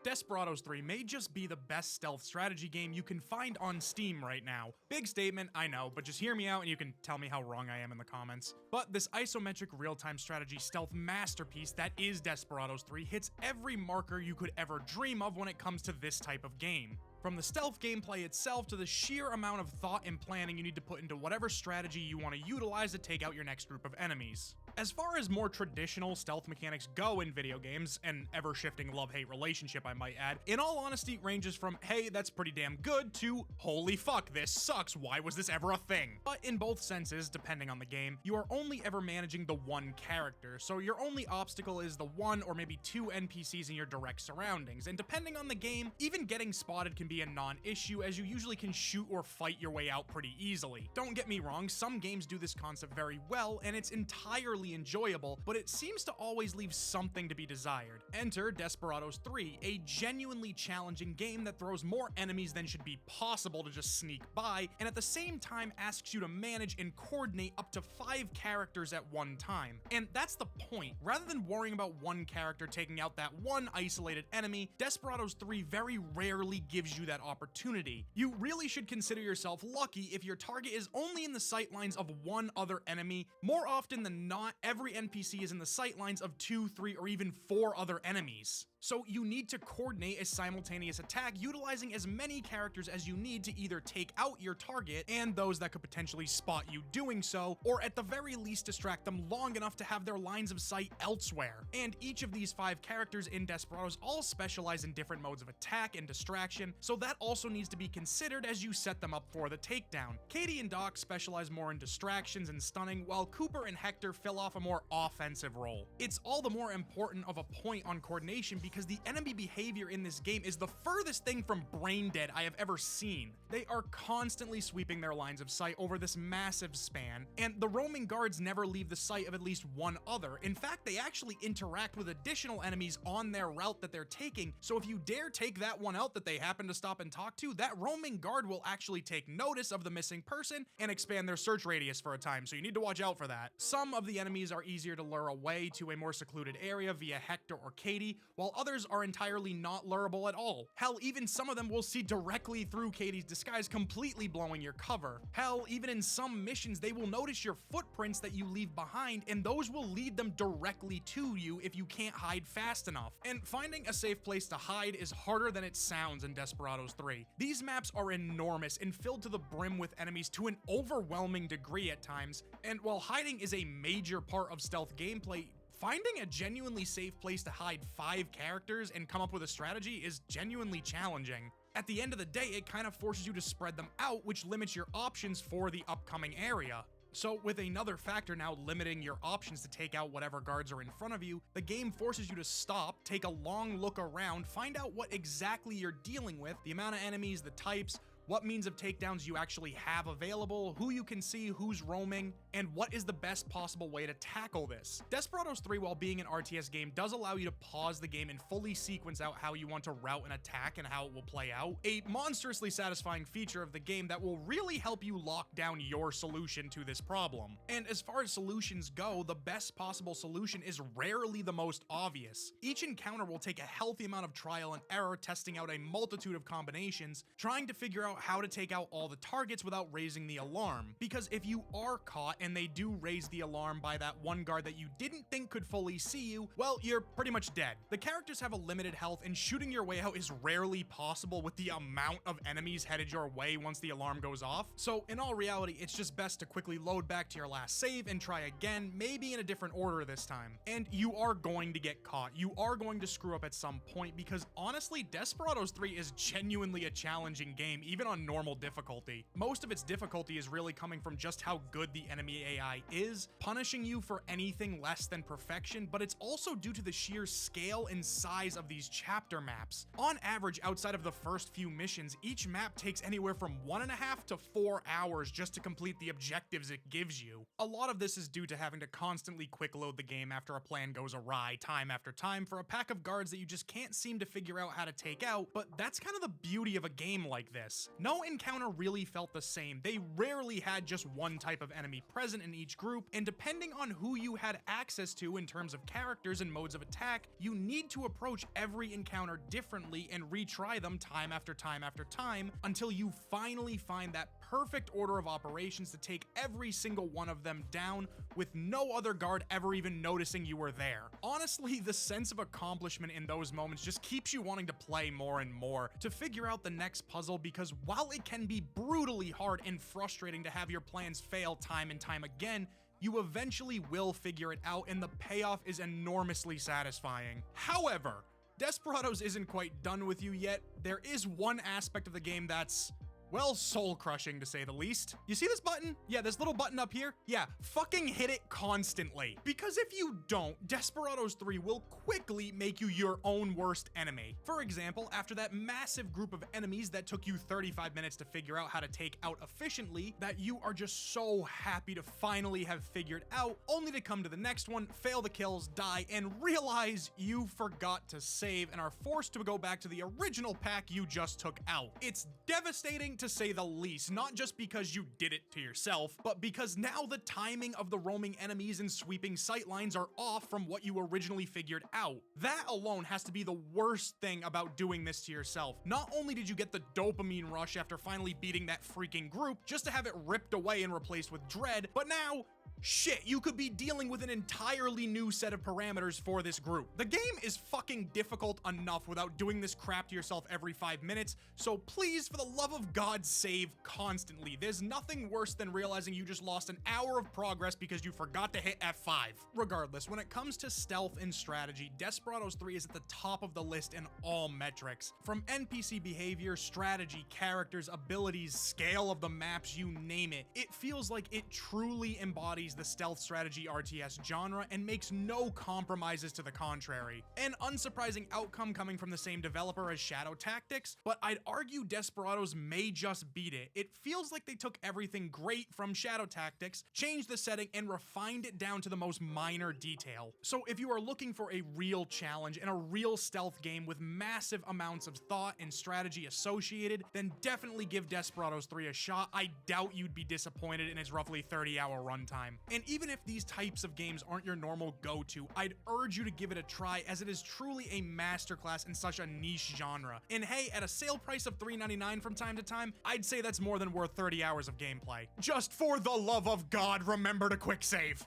Desperados 3 may just be the best stealth strategy game you can find on Steam right now. Big statement, I know, but just hear me out and you can tell me how wrong I am in the comments. But this isometric real-time strategy stealth masterpiece that is Desperados 3 hits every marker you could ever dream of when it comes to this type of game. From the stealth gameplay itself to the sheer amount of thought and planning you need to put into whatever strategy you want to utilize to take out your next group of enemies. As far as more traditional stealth mechanics go in video games, an ever-shifting love-hate relationship I might add, in all honesty it ranges from, hey, that's pretty damn good, to, holy fuck, this sucks, why was this ever a thing? But in both senses, depending on the game, you are only ever managing the one character, so your only obstacle is the one or maybe two NPCs in your direct surroundings, and depending on the game, even getting spotted can be a non-issue as you usually can shoot or fight your way out pretty easily. Don't get me wrong, some games do this concept very well and it's entirely enjoyable, but it seems to always leave something to be desired. Enter Desperados 3, a genuinely challenging game that throws more enemies than should be possible to just sneak by, and at the same time asks you to manage and coordinate up to 5 characters at one time. And that's the point. Rather than worrying about one character taking out that one isolated enemy, Desperados 3 very rarely gives you that opportunity. You really should consider yourself lucky if your target is only in the sightlines of one other enemy. More often than not, every NPC is in the sightlines of 2, 3, or even 4 other enemies. So you need to coordinate a simultaneous attack utilizing as many characters as you need to either take out your target and those that could potentially spot you doing so, or at the very least distract them long enough to have their lines of sight elsewhere. And each of these 5 characters in Desperados all specialize in different modes of attack and distraction, so that also needs to be considered as you set them up for the takedown. Katie and Doc specialize more in distractions and stunning, while Cooper and Hector fill off a more offensive role. It's all the more important of a point on coordination because the enemy behavior in this game is the furthest thing from brain dead I have ever seen. They are constantly sweeping their lines of sight over this massive span, and the roaming guards never leave the sight of at least one other. In fact, they actually interact with additional enemies on their route that they're taking, so if you dare take that one out that they happen to stop and talk to, that roaming guard will actually take notice of the missing person and expand their search radius for a time, so you need to watch out for that. Some of the enemies are easier to lure away to a more secluded area via Hector or Katie, while others are entirely not lureable at all. Hell, even some of them will see directly through Katie's disguise, completely blowing your cover. Hell, even in some missions, they will notice your footprints that you leave behind, and those will lead them directly to you if you can't hide fast enough. And finding a safe place to hide is harder than it sounds in Desperados 3. These maps are enormous and filled to the brim with enemies to an overwhelming degree at times, and while hiding is a major part of stealth gameplay, finding a genuinely safe place to hide 5 characters and come up with a strategy is genuinely challenging. At the end of the day, it kind of forces you to spread them out, which limits your options for the upcoming area. So with another factor now limiting your options to take out whatever guards are in front of you, the game forces you to stop, take a long look around, find out what exactly you're dealing with, the amount of enemies, the types, what means of takedowns you actually have available, who you can see, who's roaming, and what is the best possible way to tackle this. Desperados 3, while being an RTS game, does allow you to pause the game and fully sequence out how you want to route an attack and how it will play out, a monstrously satisfying feature of the game that will really help you lock down your solution to this problem. And as far as solutions go, the best possible solution is rarely the most obvious. Each encounter will take a healthy amount of trial and error, testing out a multitude of combinations, trying to figure out how to take out all the targets without raising the alarm. Because if you are caught and they do raise the alarm by that one guard that you didn't think could fully see you, well, you're pretty much dead. The characters have a limited health and shooting your way out is rarely possible with the amount of enemies headed your way once the alarm goes off. So in all reality, it's just best to quickly load back to your last save and try again, maybe in a different order this time. And you are going to get caught. You are going to screw up at some point because honestly, Desperados 3 is genuinely a challenging game, even on normal difficulty. Most of its difficulty is really coming from just how good the enemy AI is, punishing you for anything less than perfection, but it's also due to the sheer scale and size of these chapter maps. On average, outside of the first few missions, each map takes anywhere from 1.5 to 4 hours just to complete the objectives it gives you. A lot of this is due to having to constantly quick load the game after a plan goes awry time after time for a pack of guards that you just can't seem to figure out how to take out, but that's kind of the beauty of a game like this. No encounter really felt the same. They rarely had just one type of enemy present in each group, and depending on who you had access to in terms of characters and modes of attack, you need to approach every encounter differently and retry them time after time after time until you finally find that perfect order of operations to take every single one of them down with no other guard ever even noticing you were there. Honestly, the sense of accomplishment in those moments just keeps you wanting to play more and more to figure out the next puzzle, because while it can be brutally hard and frustrating to have your plans fail time and time again, you eventually will figure it out, and the payoff is enormously satisfying. However, Desperados isn't quite done with you yet. There is one aspect of the game that's, well, soul-crushing to say the least. You see this button? Yeah, this little button up here? Yeah, fucking hit it constantly. Because if you don't, Desperados 3 will quickly make you your own worst enemy. For example, after that massive group of enemies that took you 35 minutes to figure out how to take out efficiently, that you are just so happy to finally have figured out, only to come to the next one, fail the kills, die, and realize you forgot to save and are forced to go back to the original pack you just took out. It's devastating to say the least, not just because you did it to yourself, but because now the timing of the roaming enemies and sweeping sightlines are off from what you originally figured out. That alone has to be the worst thing about doing this to yourself. Not only did you get the dopamine rush after finally beating that freaking group, just to have it ripped away and replaced with dread, but now, shit, you could be dealing with an entirely new set of parameters for this group. The game is fucking difficult enough without doing this crap to yourself every 5 minutes, so please, for the love of God, save constantly. There's nothing worse than realizing you just lost an hour of progress because you forgot to hit F5. Regardless, when it comes to stealth and strategy, Desperados 3 is at the top of the list in all metrics. From NPC behavior, strategy, characters, abilities, scale of the maps, you name it. It feels like it truly embodies the stealth strategy RTS genre and makes no compromises to the contrary. An unsurprising outcome coming from the same developer as Shadow Tactics, but I'd argue Desperados may just beat it. It feels like they took everything great from Shadow Tactics, changed the setting, and refined it down to the most minor detail. So if you are looking for a real challenge and a real stealth game with massive amounts of thought and strategy associated, then definitely give Desperados 3 a shot. I doubt you'd be disappointed in its roughly 30-hour runtime. And even if these types of games aren't your normal go-to, I'd urge you to give it a try, as it is truly a masterclass in such a niche genre. And hey, at a sale price of $3.99 from time to time, I'd say that's more than worth 30 hours of gameplay. Just for the love of God, remember to quick save.